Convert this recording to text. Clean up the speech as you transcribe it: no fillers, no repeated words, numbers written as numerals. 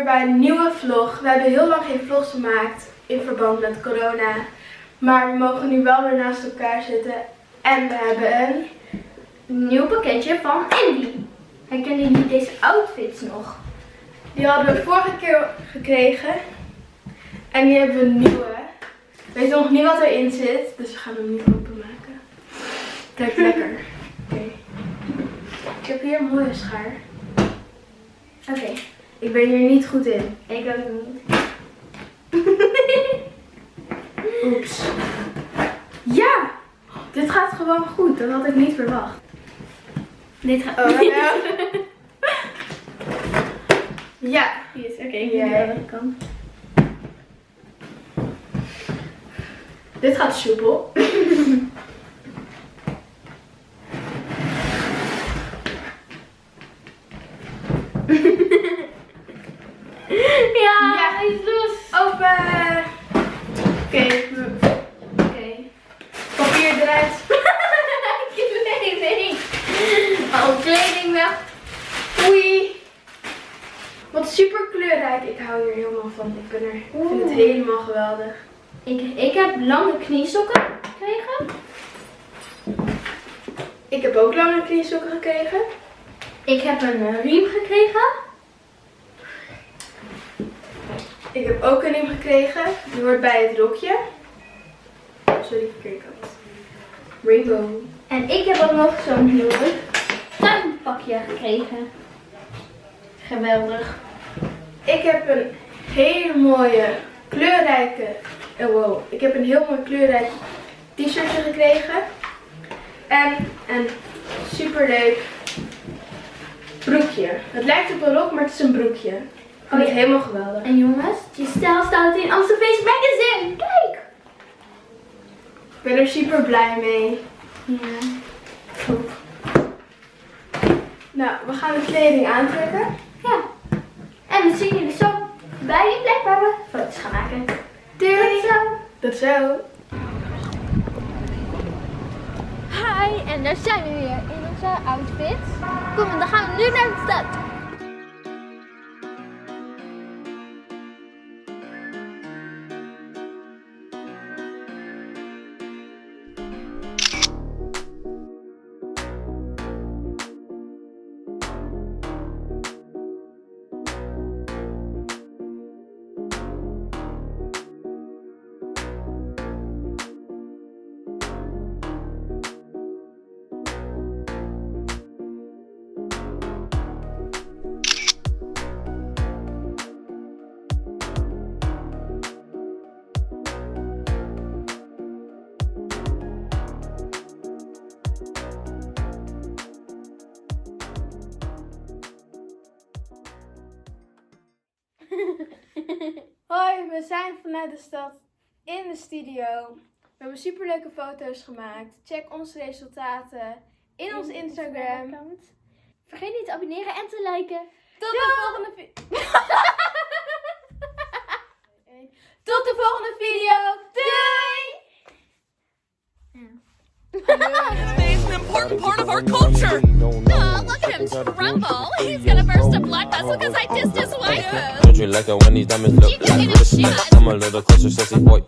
weer bij een nieuwe vlog. We hebben heel lang geen vlogs gemaakt in verband met corona. Maar we mogen nu wel weer naast elkaar zitten. En we hebben een nieuw pakketje van Andy. Herken je niet deze outfits nog? Die hadden we vorige keer gekregen. En nu hebben we een nieuwe. We weten nog niet wat erin zit, dus we gaan hem nu openmaken. Kijk, lekker. Oké. Ik heb hier een mooie schaar. Oké. Ik ben hier niet goed in. Ik ook niet. Oeps. Ja! Dit gaat gewoon goed. Dat had ik niet verwacht. Dit gaat... Oh, ja. Ja. Yes, oké. Ik weet niet wat ik kan. Dit gaat soepel. Ja, hij is los. Open. Oké. Papier eruit. Nee. Al kleding weg. Oei. Wat super kleurrijk. Ik hou hier helemaal van. Ik vind het helemaal geweldig. Ik heb lange kniesokken gekregen. Ik heb ook lange kniesokken gekregen. Ik heb een riem gekregen. Ik heb ook een riem gekregen. Die hoort bij het rokje. Sorry, verkeerde kant. Rainbow. En ik heb ook nog zo'n heel leuk tuinpakje gekregen. Geweldig. Ik heb een hele mooie kleurrijke... Oh wow. Ik heb een heel mooi kleurrijk t-shirtje gekregen. En een superleuk broekje. Het lijkt op een rok, maar het is een broekje. Ik vind het helemaal geweldig. En jongens, je stijl staat in Amsterdamse Magazine. Kijk! Ik ben er super blij mee. Ja. Goed. Nou, we gaan de kleding aantrekken. Ja. En we zien jullie zo bij die plek waar we foto's gaan maken. Doei! Tot zo. Tot zo. Hi, en daar zijn we weer in onze outfits. Kom, dan gaan we nu naar de stad. Hoi, we zijn vanuit de stad in de studio. We hebben superleuke foto's gemaakt. Check onze resultaten in ons Instagram. Vergeet niet te abonneren en te liken. Tot de volgende video. Tot de volgende video. Doei! It's an important part of our culture. Oh, look at him tremble. He's gonna burst a blood vessel because I dissed his wife. Don't you like it when these diamonds look like this? I'm a little closer, sexy boy.